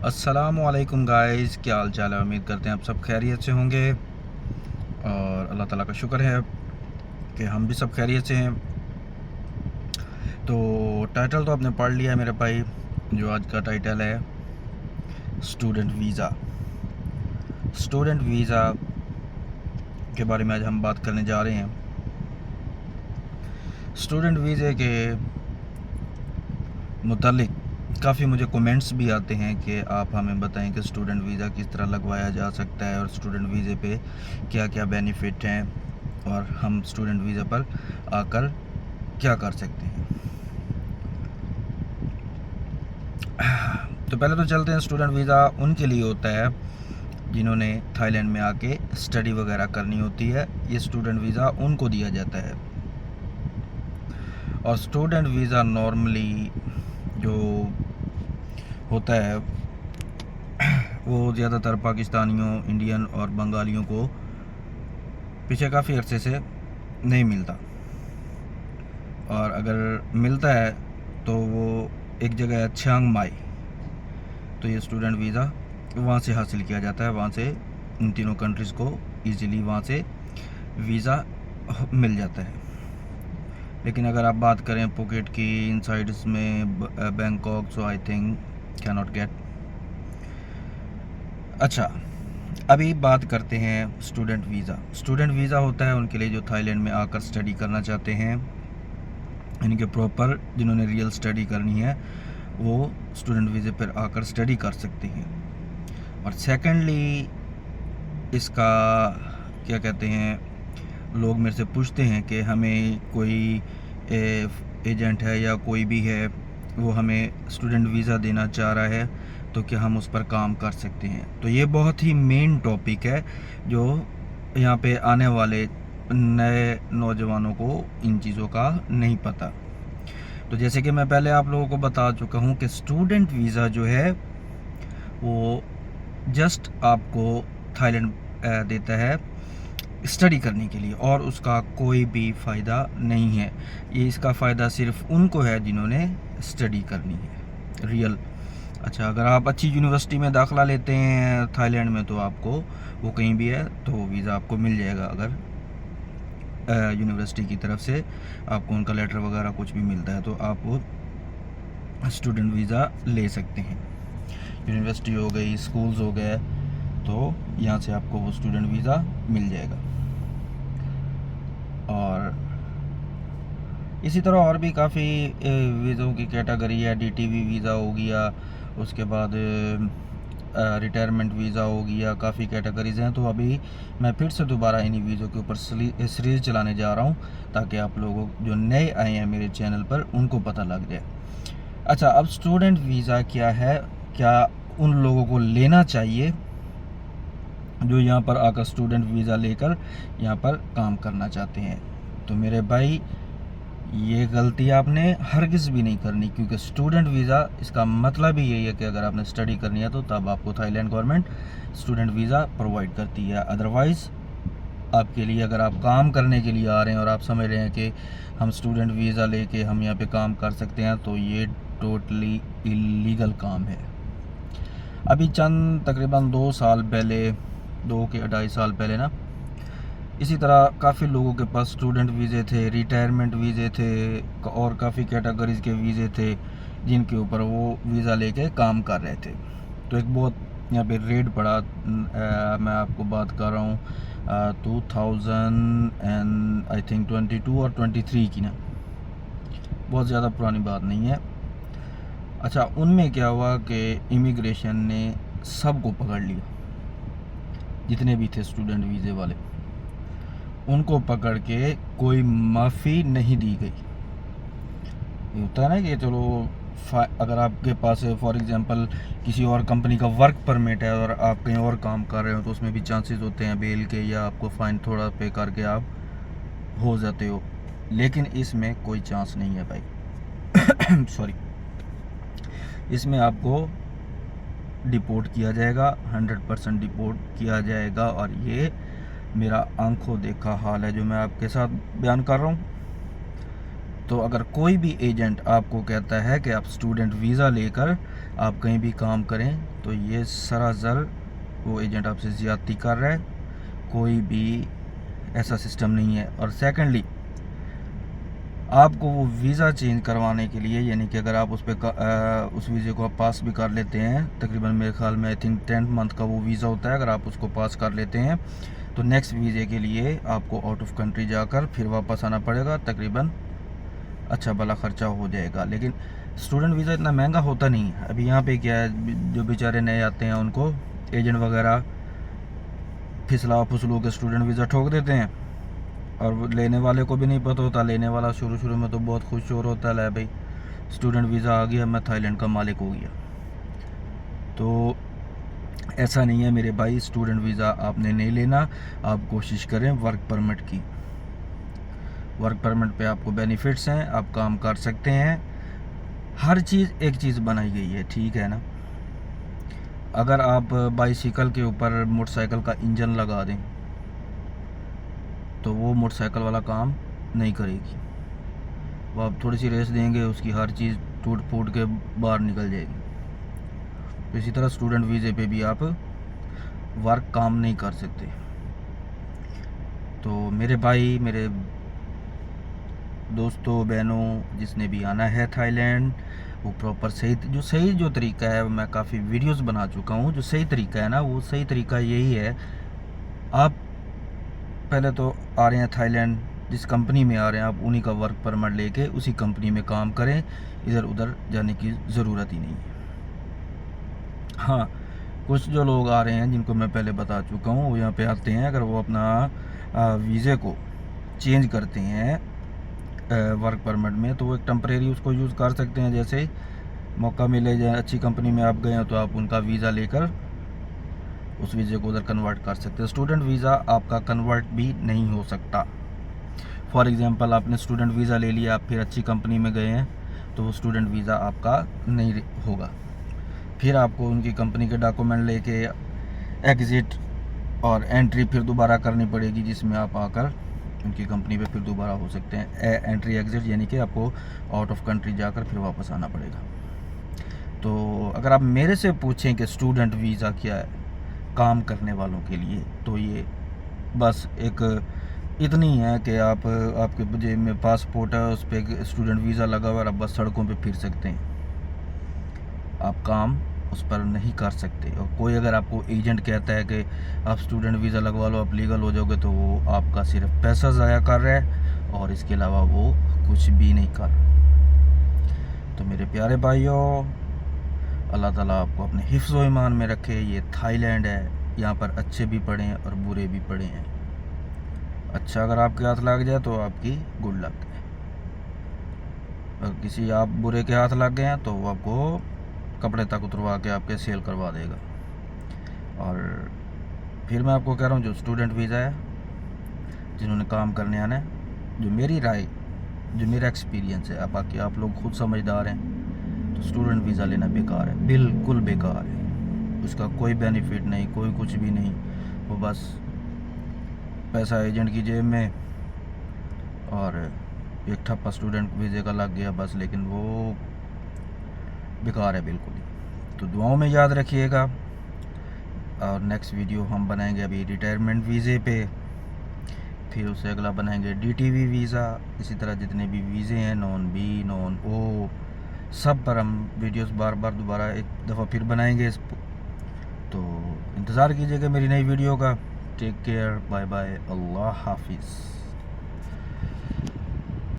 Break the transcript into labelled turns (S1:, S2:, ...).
S1: अस्सलामुअलैकुम गाइस, क्या हाल चाल है। उम्मीद करते हैं आप सब खैरियत से होंगे और अल्लाह ताला का शुक्र है कि हम भी सब खैरियत से हैं। तो टाइटल तो आपने पढ़ लिया है मेरे भाई। जो आज का टाइटल है स्टूडेंट वीज़ा। स्टूडेंट वीज़ा के बारे में आज हम बात करने जा रहे हैं। स्टूडेंट वीज़े के मुतालिक काफ़ी मुझे कमेंट्स भी आते हैं कि आप हमें बताएं कि स्टूडेंट वीज़ा किस तरह लगवाया जा सकता है और स्टूडेंट वीज़े पे क्या क्या बेनिफिट हैं और हम स्टूडेंट वीज़ा पर आकर क्या कर सकते हैं। तो पहले तो चलते हैं। स्टूडेंट वीज़ा उनके लिए होता है जिन्होंने थाईलैंड में आके स्टडी वगैरह करनी होती है। ये स्टूडेंट वीज़ा उनको दिया जाता है। और स्टूडेंट वीज़ा नॉर्मली जो होता है वो ज़्यादातर पाकिस्तानियों, इंडियन और बंगालियों को पीछे काफ़ी अरसे से नहीं मिलता, और अगर मिलता है तो वो एक जगह है चियांग माई। तो ये स्टूडेंट वीज़ा वहाँ से हासिल किया जाता है। वहाँ से इन तीनों कंट्रीज़ को इजीली वहाँ से वीज़ा मिल जाता है। लेकिन अगर आप बात करें पुकेट की, इन साइड्स में Bangkok, so I think can not gate. अच्छा, अभी बात करते हैं स्टूडेंट वीज़ा। स्टूडेंट वीज़ा होता है उनके लिए जो थाईलैंड में आकर स्टडी करना चाहते हैं। इनके प्रॉपर जिन्होंने रियल स्टडी करनी है वो स्टूडेंट वीज़े पर आकर स्टडी कर सकते हैं। और सेकेंडली इसका क्या कहते हैं, लोग मेरे से पूछते हैं कि हमें कोई एजेंट है या कोई भी है वो हमें स्टूडेंट वीज़ा देना चाह रहा है तो क्या हम उस पर काम कर सकते हैं। तो ये बहुत ही मेन टॉपिक है जो यहाँ पे आने वाले नए नौजवानों को इन चीज़ों का नहीं पता। तो जैसे कि मैं पहले आप लोगों को बता चुका हूँ कि स्टूडेंट वीज़ा जो है वो जस्ट आपको थाईलैंड देता है स्टडी करने के लिए, और उसका कोई भी फ़ायदा नहीं है। ये इसका फ़ायदा सिर्फ उनको है जिन्होंने स्टडी करनी है रियल। अच्छा, अगर आप अच्छी यूनिवर्सिटी में दाखिला लेते हैं थाईलैंड में तो आपको वो कहीं भी है तो वीज़ा आपको मिल जाएगा। अगर यूनिवर्सिटी की तरफ से आपको उनका लेटर वगैरह कुछ भी मिलता है तो आप वो स्टूडेंट वीज़ा ले सकते हैं। यूनिवर्सिटी हो गई, स्कूल्स हो गए, तो यहाँ से आपको वो स्टूडेंट वीज़ा मिल जाएगा। और इसी तरह और भी काफ़ी वीज़ों की कैटेगरी है। डीटीवी वीज़ा हो गया, उसके बाद रिटायरमेंट वीज़ा हो गया, काफ़ी कैटेगरीज़ हैं। तो अभी मैं फिर से दोबारा इन्हीं वीज़ों के ऊपर सीरीज़ चलाने जा रहा हूँ ताकि आप लोगों जो नए आए हैं मेरे चैनल पर उनको पता लग जाए। अच्छा, अब स्टूडेंट वीज़ा क्या है, क्या उन लोगों को लेना चाहिए जो यहाँ पर आकर स्टूडेंट वीज़ा लेकर यहाँ पर काम करना चाहते हैं। तो मेरे भाई, ये गलती आपने हरगिज़ भी नहीं करनी, क्योंकि स्टूडेंट वीज़ा इसका मतलब ही यही है कि अगर आपने स्टडी करनी है तो तब आपको Thailand government student visa provide करती है। अदरवाइज़ आपके लिए, अगर आप काम करने के लिए आ रहे हैं और आप समझ रहे हैं कि हम स्टूडेंट वीज़ा लेके हम यहाँ पे काम कर सकते हैं, तो ये टोटली इलीगल काम है। अभी चंद तकरीबन 2 साल पहले, 2 के 2.5 साल पहले ना, इसी तरह काफ़ी लोगों के पास स्टूडेंट वीज़े थे, रिटायरमेंट वीज़े थे और काफ़ी कैटेगरीज़ के वीज़े थे जिनके ऊपर वो वीज़ा लेके काम कर रहे थे। तो एक बहुत यहाँ पे रेड पड़ा। मैं आपको बात कर रहा हूँ 2000 एंड आई थिंक 22 और 23 की ना, बहुत ज़्यादा पुरानी बात नहीं है। अच्छा, उनमें क्या हुआ कि इमिग्रेशन ने सबको पकड़ लिया, जितने भी थे स्टूडेंट वीज़े वाले, उनको पकड़ के कोई माफ़ी नहीं दी गई। ये होता है ना कि चलो अगर आपके पास फॉर एग्जांपल किसी और कंपनी का वर्क परमिट है और आप कहीं और काम कर रहे हो तो उसमें भी चांसेस होते हैं बेल के, या आपको फ़ाइन थोड़ा पे करके आप हो जाते हो। लेकिन इसमें कोई चांस नहीं है भाई सॉरी, इसमें आपको डिपोर्ट किया जाएगा, 100% डिपोर्ट किया जाएगा। और ये मेरा आंखों देखा हाल है जो मैं आपके साथ बयान कर रहा हूँ। तो अगर कोई भी एजेंट आपको कहता है कि आप स्टूडेंट वीज़ा लेकर आप कहीं भी काम करें, तो ये सरासर वो एजेंट आपसे ज़्यादती कर रहा है। कोई भी ऐसा सिस्टम नहीं है। और सेकेंडली, आपको वो वीज़ा चेंज करवाने के लिए, यानी कि अगर आप उस वीज़े को आप पास भी कर लेते हैं, तकरीबन मेरे ख्याल में आई थिंक 10 मंथ का वो वीज़ा होता है, अगर आप उसको पास कर लेते हैं तो नेक्स्ट वीज़े के लिए आपको आउट ऑफ कंट्री जाकर फिर वापस आना पड़ेगा। तकरीबन अच्छा भला ख़र्चा हो जाएगा। लेकिन स्टूडेंट वीज़ा इतना महंगा होता नहीं है। अभी यहाँ पे क्या है, जो बेचारे नए आते हैं उनको एजेंट वगैरह फिसला फुसलू के स्टूडेंट वीज़ा ठोक देते हैं, और लेने वाले को भी नहीं पता होता। लेने वाला शुरू में तो बहुत खुश हो होता है, भाई स्टूडेंट वीज़ा आ गया, मैं थाईलैंड का मालिक हो गया। तो ऐसा नहीं है मेरे भाई, स्टूडेंट वीज़ा आपने नहीं लेना। आप कोशिश करें वर्क परमिट की। वर्क परमिट पे आपको बेनिफिट्स हैं, आप काम कर सकते हैं। हर चीज़ एक चीज़ बनाई गई है, ठीक है ना। अगर आप बाईसाइकिल के ऊपर मोटरसाइकिल का इंजन लगा दें तो वो मोटरसाइकिल वाला काम नहीं करेगी। वो आप थोड़ी सी रेस देंगे, उसकी हर चीज़ टूट फूट के बाहर निकल जाएगी। तो इसी तरह स्टूडेंट वीज़े पे भी आप वर्क काम नहीं कर सकते। तो मेरे भाई, मेरे दोस्तों बहनों, जिसने भी आना है थाईलैंड, वो प्रॉपर सही जो तरीका है, मैं काफ़ी वीडियोस बना चुका हूँ। जो सही तरीका है ना, वो सही तरीका यही है। आप पहले तो आ रहे हैं थाईलैंड, जिस कंपनी में आ रहे हैं आप उन्हीं का वर्क परमिट लेके उसी कंपनी में काम करें। इधर उधर जाने की ज़रूरत ही नहीं है। हाँ, कुछ जो लोग आ रहे हैं जिनको मैं पहले बता चुका हूँ, वो यहाँ पे आते हैं, अगर वो अपना वीज़े को चेंज करते हैं वर्क परमिट में, तो वो एक टेम्परेरी उसको यूज़ कर सकते हैं। जैसे मौका मिले, जाए अच्छी कंपनी में आप गए हैं, तो आप उनका वीज़ा लेकर उस वीज़े को उधर कन्वर्ट कर सकते हैं। स्टूडेंट वीज़ा आपका कन्वर्ट भी नहीं हो सकता। फॉर एग्ज़ाम्पल, आपने स्टूडेंट वीज़ा ले लिया, आप फिर अच्छी कंपनी में गए हैं, तो वो स्टूडेंट वीज़ा आपका नहीं होगा। फिर आपको उनकी कंपनी के डॉक्यूमेंट लेके एग्ज़िट और एंट्री फिर दोबारा करनी पड़ेगी, जिसमें आप आकर उनकी कंपनी पे फिर दोबारा हो सकते हैं। एंट्री एग्ज़िट यानी कि आपको आउट ऑफ कंट्री जाकर फिर वापस आना पड़ेगा। तो अगर आप मेरे से पूछें कि स्टूडेंट वीज़ा क्या है काम करने वालों के लिए, तो ये बस एक इतनी है कि आपके जेब में पासपोर्ट है, उस पर स्टूडेंट वीज़ा लगा हुआ है, आप बस सड़कों पे फिर सकते हैं। आप काम उस पर नहीं कर सकते। और कोई अगर आपको एजेंट कहता है कि आप स्टूडेंट वीज़ा लगवा लो, आप लीगल हो जाओगे, तो वो आपका सिर्फ पैसा ज़ाया कर रहा है और इसके अलावा वो कुछ भी नहीं कर रहा। तो मेरे प्यारे भाइयों, अल्लाह ताला आपको अपने हिफ्ज़ व ईमान में रखे। ये थाईलैंड है, यहाँ पर अच्छे भी पड़े हैं और बुरे भी पड़े हैं। अच्छा अगर आपके हाथ लग जाए तो आपकी गुड लक है, और किसी आप बुरे के हाथ लग गए हैं तो वो आपको कपड़े तक उतरवा के आपके सेल करवा देगा। और फिर मैं आपको कह रहा हूँ, जो स्टूडेंट वीज़ा है, जिन्होंने काम करने आना है, जो मेरी राय, जो मेरा एक्सपीरियंस है, बाकी आप लोग खुद समझदार हैं, तो स्टूडेंट वीज़ा लेना बेकार है, बिल्कुल बेकार है। उसका कोई बेनिफिट नहीं, कोई कुछ भी नहीं। वो बस पैसा एजेंट की जेब में और एक ठप्पा स्टूडेंट वीज़े का लग गया बस। लेकिन वो बेकार है बिल्कुल ही। तो दुआओं में याद रखिएगा। और नेक्स्ट वीडियो हम बनाएंगे अभी रिटायरमेंट वीज़े पे, फिर उससे अगला बनाएंगे डीटीवी वीज़ा। इसी तरह जितने भी वीज़े हैं, नॉन बी, नॉन ओ, सब पर हम वीडियोस बार बार दोबारा एक दफ़ा फिर बनाएंगे। तो इंतज़ार कीजिएगा मेरी नई वीडियो का। टेक केयर, बाय बाय, अल्लाह हाफिज़।